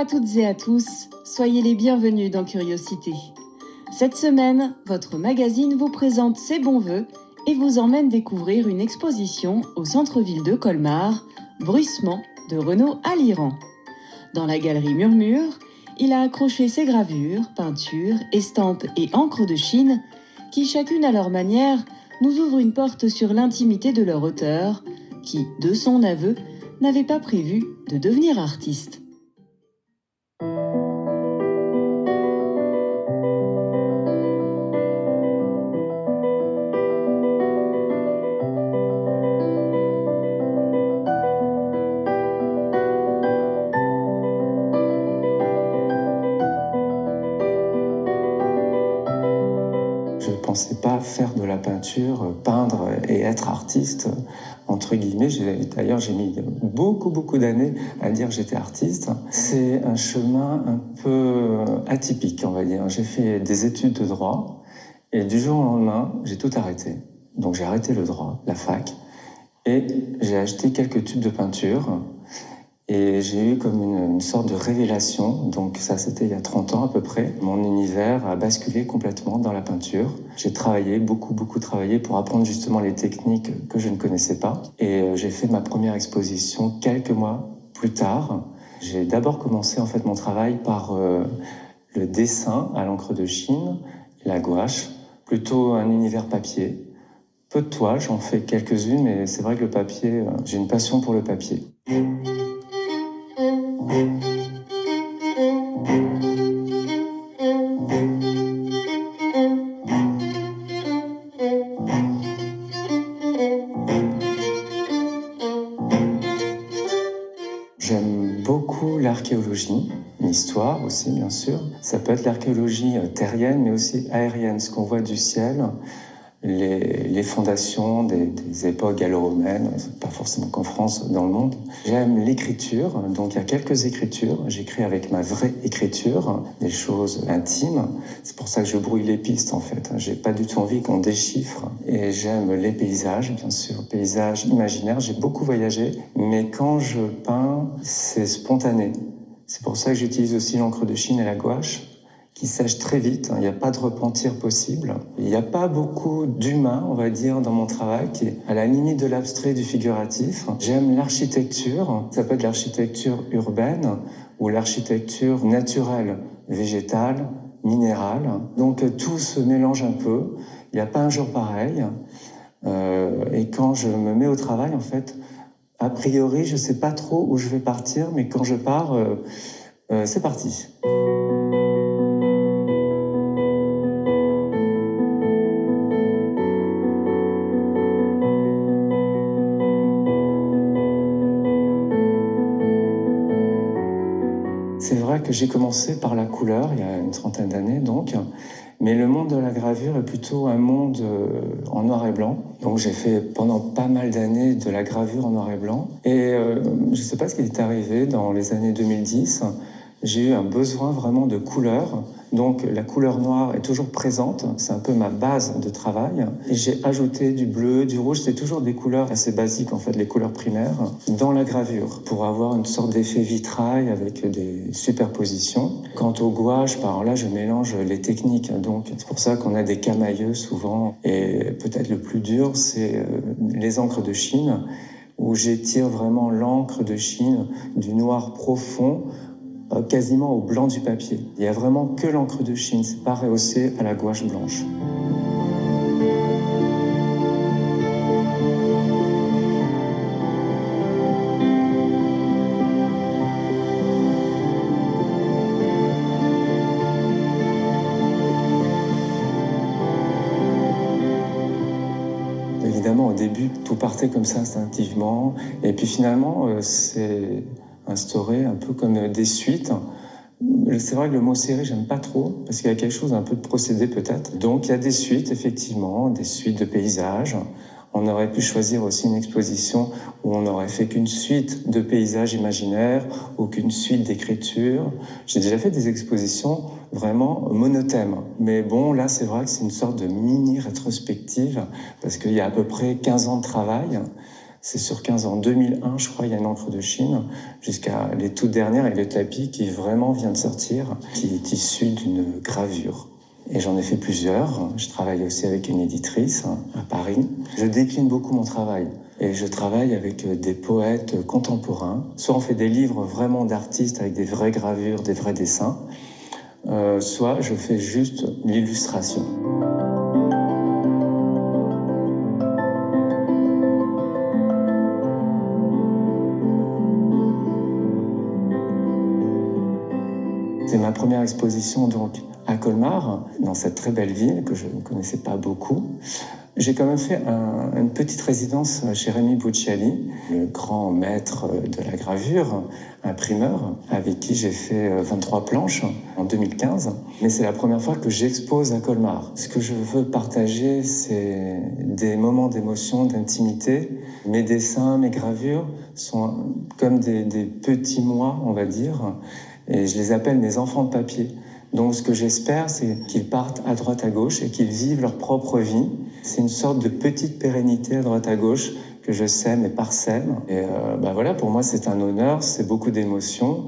à toutes et à tous, soyez les bienvenus dans Curiosité. Cette semaine, votre magazine vous présente ses bons vœux et vous emmène découvrir une exposition au centre-ville de Colmar, Bruissement de Renaud Aliran. Dans la galerie Murmure, il a accroché ses gravures, peintures, estampes et encres de Chine qui, chacune à leur manière, nous ouvrent une porte sur l'intimité de leur auteur qui, de son aveu, n'avait pas prévu de devenir artiste. Je ne pensais pas faire de la peinture, peindre et être artiste, entre guillemets. D'ailleurs, j'ai mis beaucoup d'années à dire que j'étais artiste. C'est un chemin un peu atypique, on va dire. J'ai fait des études de droit et du jour au lendemain, j'ai tout arrêté. Donc j'ai arrêté le droit, la fac, et j'ai acheté quelques tubes de peinture. Et j'ai eu comme une sorte de révélation, donc ça c'était il y a 30 ans à peu près. Mon univers a basculé complètement dans la peinture. J'ai travaillé, beaucoup travaillé pour apprendre justement les techniques que je ne connaissais pas. Et j'ai fait ma première exposition quelques mois plus tard. J'ai d'abord commencé en fait mon travail par le dessin à l'encre de Chine, la gouache, plutôt un univers papier. Peu de toiles, j'en fais quelques-unes, mais c'est vrai que le papier, j'ai une passion pour le papier. J'aime beaucoup l'archéologie, l'histoire aussi bien sûr. Ça peut être l'archéologie terrienne mais aussi aérienne, ce qu'on voit du ciel, les fondations des époques gallo-romaines, pas forcément qu'en France, dans le monde. J'aime l'écriture, donc il y a quelques écritures. J'écris avec ma vraie écriture, des choses intimes. C'est pour ça que je brouille les pistes en fait. J'ai pas du tout envie qu'on déchiffre. Et j'aime les paysages, bien sûr, paysages imaginaires. J'ai beaucoup voyagé, mais quand je peins, c'est spontané. C'est pour ça que j'utilise aussi l'encre de Chine et la gouache, qui sèche très vite, il n'y a pas de repentir possible. Il n'y a pas beaucoup d'humain, on va dire, dans mon travail, qui est à la limite de l'abstrait et du figuratif. J'aime l'architecture, ça peut être l'architecture urbaine ou l'architecture naturelle, végétale, minérale. Donc tout se mélange un peu, il n'y a pas un jour pareil. Et quand je me mets au travail, en fait, a priori, je ne sais pas trop où je vais partir, mais quand je pars, c'est parti. C'est vrai que j'ai commencé par la couleur, il y a une trentaine d'années donc, mais le monde de la gravure est plutôt un monde en noir et blanc. Donc j'ai fait pendant pas mal d'années de la gravure en noir et blanc. Et je ne sais pas ce qui est arrivé dans les années 2010. J'ai eu un besoin vraiment de couleur. Donc la couleur noire est toujours présente, c'est un peu ma base de travail. Et j'ai ajouté du bleu, du rouge, c'est toujours des couleurs assez basiques en fait, les couleurs primaires, dans la gravure, pour avoir une sorte d'effet vitrail avec des superpositions. Quant au gouache, par là je mélange les techniques, donc c'est pour ça qu'on a des camailleux souvent. Et peut-être le plus dur, c'est les encres de Chine, où j'étire vraiment l'encre de Chine du noir profond quasiment au blanc du papier. Il n'y a vraiment que l'encre de Chine, c'est pas rehaussé à la gouache blanche. Évidemment, au début, tout partait comme ça instinctivement, et puis finalement, c'est instauré un peu comme des suites. C'est vrai que le mot série, j'aime pas trop, parce qu'il y a quelque chose un peu de procédé peut-être. Donc il y a des suites, effectivement, des suites de paysages. On aurait pu choisir aussi une exposition où on n'aurait fait qu'une suite de paysages imaginaires ou qu'une suite d'écritures. J'ai déjà fait des expositions vraiment monothèmes. Mais bon, là, c'est vrai que c'est une sorte de mini-rétrospective parce qu'il y a à peu près 15 ans de travail. C'est sur 15 ans. En 2001, je crois, il y a une encre de Chine, jusqu'à les toutes dernières avec le tapis qui vraiment vient de sortir, qui est issu d'une gravure. Et j'en ai fait plusieurs. Je travaille aussi avec une éditrice à Paris. Je décline beaucoup mon travail. Et je travaille avec des poètes contemporains. Soit on fait des livres vraiment d'artistes avec des vraies gravures, des vrais dessins, soit je fais juste l'illustration. C'est ma première exposition donc à Colmar, dans cette très belle ville que je ne connaissais pas beaucoup. J'ai quand même fait une petite résidence chez Rémi Bucciali, le grand maître de la gravure, imprimeur, avec qui j'ai fait 23 planches en 2015. Mais c'est la première fois que j'expose à Colmar. Ce que je veux partager, c'est des moments d'émotion, d'intimité. Mes dessins, mes gravures sont comme des petits moi, on va dire. Et je les appelle mes enfants de papier. Donc ce que j'espère, c'est qu'ils partent à droite à gauche et qu'ils vivent leur propre vie. C'est une sorte de petite pérennité à droite à gauche que je sème et parsème. Et voilà, pour moi, c'est un honneur, c'est beaucoup d'émotions.